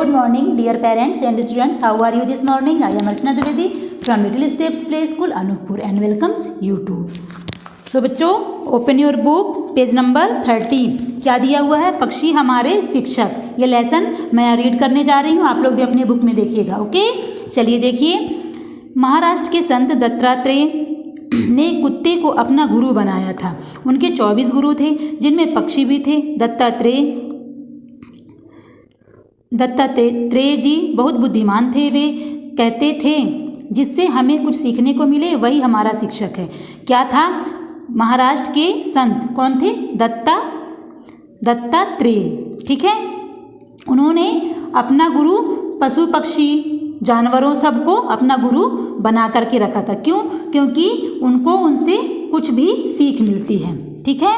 good morning, dear parents and students. How are you this morning? I am Archana Dwivedi from Little Steps Play School, Anupur, and welcomes you too. So बच्चों, open your book, page number 13. क्या दिया हुआ है? पक्षी हमारे शिक्षक. ये lesson मैं रीड करने जा रही हूँ, आप लोग भी अपने बुक में देखिएगा. ओके, चलिए देखिए. महाराष्ट्र के संत दत्तात्रेय ने कुत्ते को अपना गुरु बनाया था. उनके 24 गुरु थे, जिनमें पक्षी भी थे. दत्तात्रेय जी बहुत बुद्धिमान थे. वे कहते थे जिससे हमें कुछ सीखने को मिले वही हमारा शिक्षक है. क्या था? महाराष्ट्र के संत कौन थे? दत्तात्रेय. ठीक है. उन्होंने अपना गुरु पशु पक्षी जानवरों सबको अपना गुरु बना करके रखा था. क्यों? क्योंकि उनको उनसे कुछ भी सीख मिलती है. ठीक है.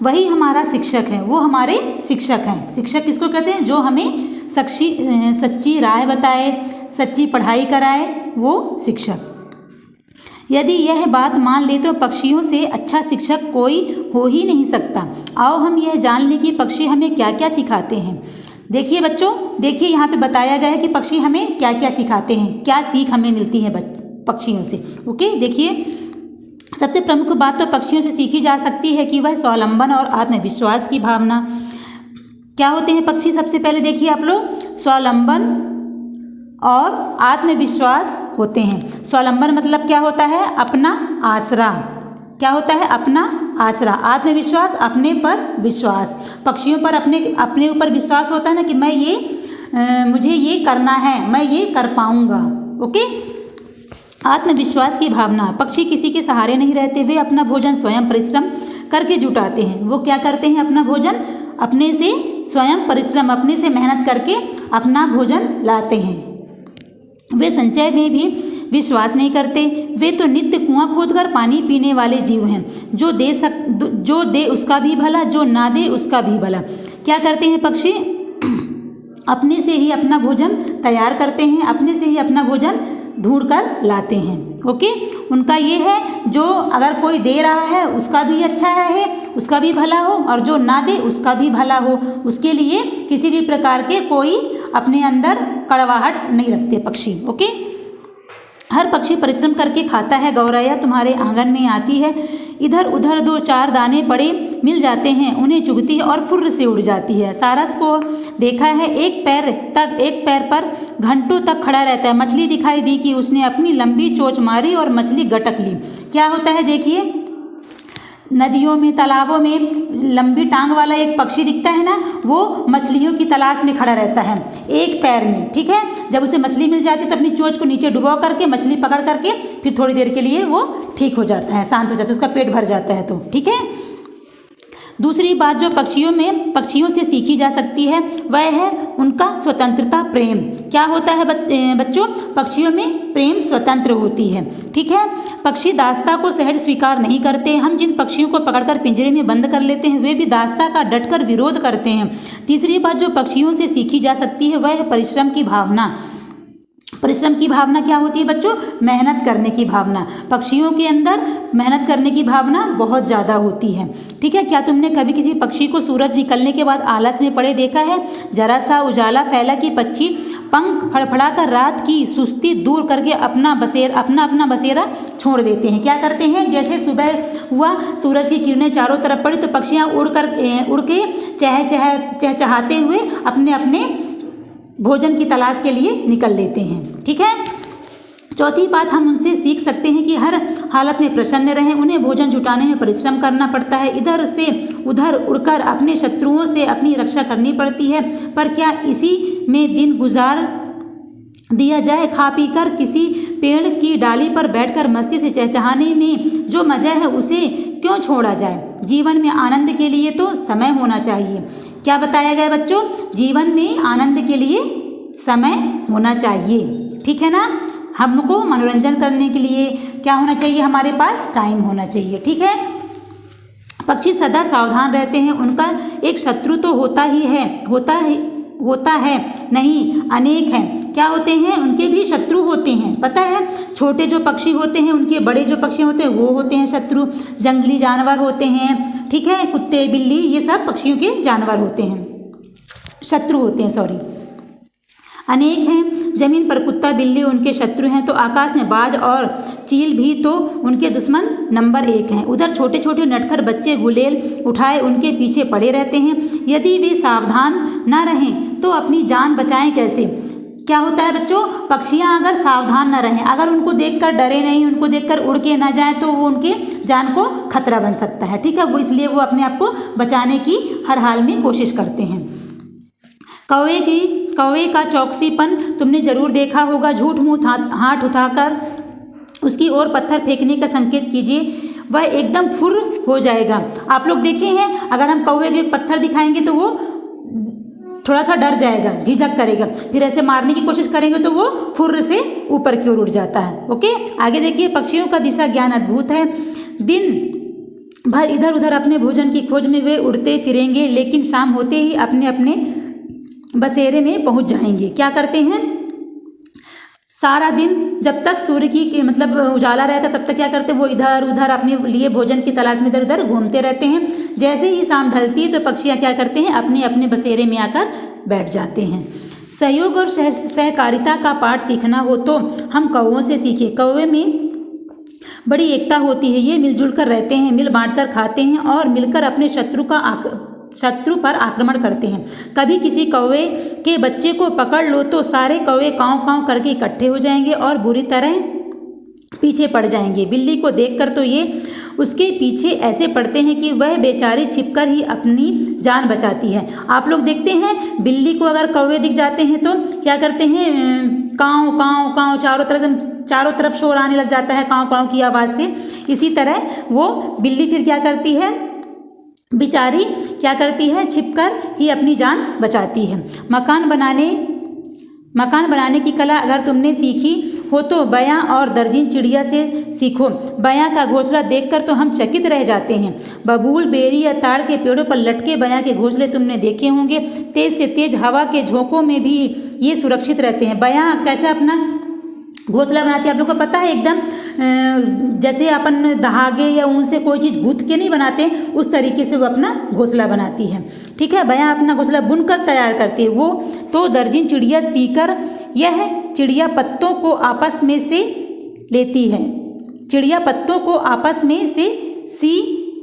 वही हमारा शिक्षक है, वो हमारे शिक्षक हैं. शिक्षक किसको कहते हैं? जो हमें सच्ची राह बताए, सच्ची पढ़ाई कराए, वो शिक्षक. यदि यह बात मान ले तो पक्षियों से अच्छा शिक्षक कोई हो ही नहीं सकता. आओ हम यह जान लें कि पक्षी हमें क्या क्या सिखाते हैं. देखिए बच्चों, देखिए यहाँ पे बताया गया है कि पक्षी हमें क्या क्या सिखाते हैं, क्या सीख हमें मिलती है पक्षियों से. ओके, देखिए सबसे प्रमुख बात तो पक्षियों से सीखी जा सकती है कि वह स्वावलंबन और आत्मविश्वास की भावना. क्या होते हैं पक्षी? सबसे पहले देखिए आप लोग, स्वावलंबन और आत्मविश्वास होते हैं. स्वावलंबन मतलब क्या होता है? अपना आसरा. क्या होता है? अपना आसरा. आत्मविश्वास, अपने पर विश्वास. पक्षियों पर अपने ऊपर विश्वास होता है ना कि मुझे ये करना है, मैं ये कर पाऊंगा. ओके. आत्मविश्वास की भावना. पक्षी किसी के सहारे नहीं रहते, वे अपना भोजन स्वयं परिश्रम करके जुटाते हैं. वो क्या करते हैं? अपना भोजन अपने से स्वयं परिश्रम, अपने से मेहनत करके अपना भोजन लाते हैं. वे संचय में भी विश्वास नहीं करते. वे तो नित्य कुआं खोदकर पानी पीने वाले जीव हैं. जो दे उसका भी भला, जो ना दे उसका भी भला. क्या करते हैं पक्षी? अपने से ही अपना भोजन तैयार करते हैं, अपने से ही अपना भोजन ढूंढ कर लाते हैं. ओके. उनका ये है, जो अगर कोई दे रहा है उसका भी अच्छा है, उसका भी भला हो, और जो ना दे उसका भी भला हो. उसके लिए किसी भी प्रकार के कोई अपने अंदर कड़वाहट नहीं रखते पक्षी. ओके. हर पक्षी परिश्रम करके खाता है. गौरैया तुम्हारे आंगन में आती है, इधर उधर 2-4 दाने पड़े मिल जाते हैं, उन्हें चुगती है और फुर्र से उड़ जाती है. सारस को देखा है, एक पैर पर घंटों तक खड़ा रहता है. मछली दिखाई दी कि उसने अपनी लंबी चोंच मारी और मछली गटक ली. क्या होता है? देखिए, नदियों में, तालाबों में लंबी टांग वाला एक पक्षी दिखता है ना, वो मछलियों की तलाश में खड़ा रहता है एक पैर में. ठीक है. जब उसे मछली मिल जाती है तो अपनी चोंच को नीचे डुबो करके मछली पकड़ करके फिर थोड़ी देर के लिए वो ठीक हो जाता है, शांत हो जाता है, उसका पेट भर जाता है. तो ठीक है. दूसरी बात जो पक्षियों से सीखी जा सकती है वह है उनका स्वतंत्रता प्रेम. क्या होता है बच्चों? पक्षियों में प्रेम स्वतंत्र होती है. ठीक है. पक्षी दास्ता को सहज स्वीकार नहीं करते. हम जिन पक्षियों को पकड़कर पिंजरे में बंद कर लेते हैं वे भी दास्ता का डटकर विरोध करते हैं. तीसरी बात जो पक्षियों से सीखी जा सकती है वह है परिश्रम की भावना. परिश्रम की भावना क्या होती है बच्चों? मेहनत करने की भावना. पक्षियों के अंदर मेहनत करने की भावना बहुत ज़्यादा होती है. ठीक है. क्या तुमने कभी किसी पक्षी को सूरज निकलने के बाद आलस में पड़े देखा है? जरा सा उजाला फैला कि पक्षी पंख फड़फड़ाकर रात की सुस्ती दूर करके अपना बसेरा छोड़ देते हैं. क्या करते हैं? जैसे सुबह हुआ, सूरज की किरणें चारों तरफ पड़ी तो पक्षियाँ उड़ के चहचहाते हुए अपने भोजन की तलाश के लिए निकल लेते हैं. ठीक है. चौथी बात, हम उनसे सीख सकते हैं कि हर हालत में प्रसन्न रहें. उन्हें भोजन जुटाने में परिश्रम करना पड़ता है. इधर से उधर उड़कर अपने शत्रुओं से अपनी रक्षा करनी पड़ती है. पर क्या इसी में दिन गुजार दिया जाए? खा पी कर किसी पेड़ की डाली पर बैठकर मस्ती से चहचहाने में जो मजा है उसे क्यों छोड़ा जाए? जीवन में आनंद के लिए तो समय होना चाहिए. क्या बताया गया बच्चों? जीवन में आनंद के लिए समय होना चाहिए. ठीक है ना. हमको मनोरंजन करने के लिए क्या होना चाहिए? हमारे पास टाइम होना चाहिए. ठीक है. पक्षी सदा सावधान रहते हैं. उनका एक शत्रु तो होता है नहीं, अनेक हैं. क्या होते हैं? उनके भी शत्रु होते हैं. पता है, छोटे जो पक्षी होते हैं उनके बड़े जो पक्षी होते हैं वो होते हैं शत्रु. जंगली जानवर होते हैं. ठीक है. कुत्ते, बिल्ली, ये सब पक्षियों के जानवर होते हैं, शत्रु होते हैं. सॉरी. अनेक हैं, जमीन पर कुत्ता बिल्ली उनके शत्रु हैं, तो आकाश में बाज और चील भी तो उनके दुश्मन नंबर 1 हैं। उधर छोटे छोटे नटखट बच्चे गुलेल उठाए उनके पीछे पड़े रहते हैं। यदि वे सावधान न रहें तो अपनी जान बचाएं कैसे? क्या होता है बच्चों, पक्षियाँ अगर सावधान न रहें, अगर उनको देखकर डरे नहीं, उनको देखकर उड़ के ना जाएं, तो वो उनके जान को खतरा बन सकता है। ठीक है, वो इसलिए वो अपने आप को बचाने की हर हाल में कोशिश करते हैं। कौवे का चौकसीपन तुमने जरूर देखा होगा। झूठ मुँह हाथ उठाकर उसकी ओर पत्थर फेंकने का संकेत कीजिए, वह एकदम फुर्र हो जाएगा। आप लोग देखे हैं, अगर हम कौवे को एक पत्थर दिखाएंगे तो वो थोड़ा सा डर जाएगा, झिझक करेगा, फिर ऐसे मारने की कोशिश करेंगे तो वो फुर्र से ऊपर की ओर उड़ जाता है। ओके, आगे देखिए, पक्षियों का दिशा ज्ञान अद्भुत है। दिन भर इधर उधर अपने भोजन की खोज में वे उड़ते फिरेंगे, लेकिन शाम होते ही अपने अपने बसेरे में पहुंच जाएंगे। क्या करते हैं, सारा दिन जब तक सूर्य की मतलब उजाला रहता है तब तक क्या करते हैं, वो इधर उधर अपने लिए भोजन की तलाश में इधर उधर घूमते रहते हैं। जैसे ही शाम ढलती है तो पक्षियाँ क्या करते हैं, अपने अपने बसेरे में आकर बैठ जाते हैं। सहयोग और सहकारिता का पाठ सीखना हो तो हम कौवों से सीखें। कौवे में बड़ी एकता होती है, ये मिलजुल कर रहते हैं, मिल बांट कर खाते हैं और मिलकर अपने शत्रु पर आक्रमण करते हैं। कभी किसी कौवे के बच्चे को पकड़ लो तो सारे कौवे काँव काँव करके इकट्ठे हो जाएंगे और बुरी तरह पीछे पड़ जाएंगे। बिल्ली को देखकर तो ये उसके पीछे ऐसे पड़ते हैं कि वह बेचारी छिपकर ही अपनी जान बचाती है। आप लोग देखते हैं, बिल्ली को अगर कौवे दिख जाते हैं तो क्या करते हैं, काँव काँव काँव चारों तरफ शोर आने लग जाता है काँव काँव की आवाज़ से। इसी तरह वो बिल्ली फिर क्या करती है, बेचारी क्या करती है, छिपकर ही अपनी जान बचाती है। मकान बनाने की कला अगर तुमने सीखी हो तो बयां और दर्जिन चिड़िया से सीखो। बयां का घोंसला देखकर तो हम चकित रह जाते हैं। बबूल, बेरी या ताड़ के पेड़ों पर लटके बयां के घोंसले तुमने देखे होंगे। तेज से तेज हवा के झोंकों में भी ये सुरक्षित रहते हैं। बयां कैसे अपना घोंसला बनाती है, आप लोग को पता है, एकदम जैसे अपन धागे या ऊन से कोई चीज़ गूंथ के नहीं बनाते, उस तरीके से वो अपना घोंसला बनाती है। ठीक है, बयां अपना घोंसला बुनकर तैयार करती है। वो तो दर्जन चिड़िया सीकर, यह चिड़िया पत्तों को आपस में से लेती है। चिड़िया पत्तों को आपस में से सी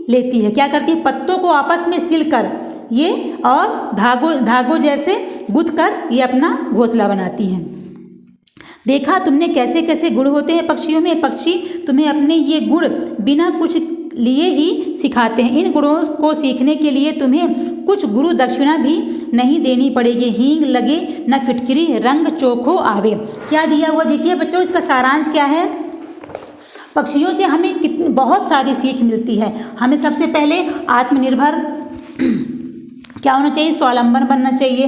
लेती है। क्या करती है, पत्तों को आपस में सिलकर ये और धागों जैसे गूंथ कर ये अपना घोंसला बनाती है। देखा तुमने कैसे कैसे गुण होते हैं पक्षियों में। पक्षी तुम्हें अपने ये गुण बिना कुछ लिए ही सिखाते हैं। इन गुणों को सीखने के लिए तुम्हें कुछ गुरु दक्षिणा भी नहीं देनी पड़ेगी। हींग लगे न फिटकिरी, रंग चोखो आवे। क्या दिया हुआ देखिए बच्चों, इसका सारांश क्या है। पक्षियों से हमें बहुत सारी सीख मिलती है। हमें सबसे पहले आत्मनिर्भर क्या होना चाहिए, स्वावलंबन बनना चाहिए।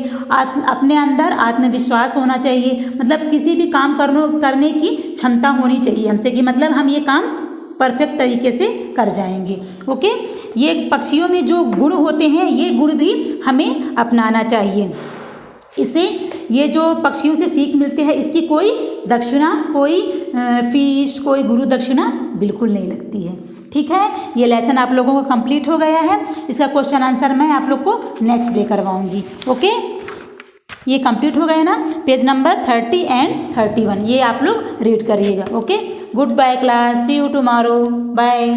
अपने अंदर आत्मविश्वास होना चाहिए, मतलब किसी भी काम करने की क्षमता होनी चाहिए हमसे, कि मतलब हम ये काम परफेक्ट तरीके से कर जाएंगे। ओके, ये पक्षियों में जो गुण होते हैं ये गुण भी हमें अपनाना चाहिए। इससे ये जो पक्षियों से सीख मिलती है इसकी कोई दक्षिणा, कोई फीस, कोई गुरु दक्षिणा बिल्कुल नहीं लगती है। ठीक है, ये लेसन आप लोगों को कंप्लीट हो गया है। इसका क्वेश्चन आंसर मैं आप लोग को नेक्स्ट डे करवाऊंगी। ओके, ये कंप्लीट हो गया ना। पेज नंबर 30 एंड 31 ये आप लोग रीड करिएगा। Okay, goodbye class, see you tomorrow, bye.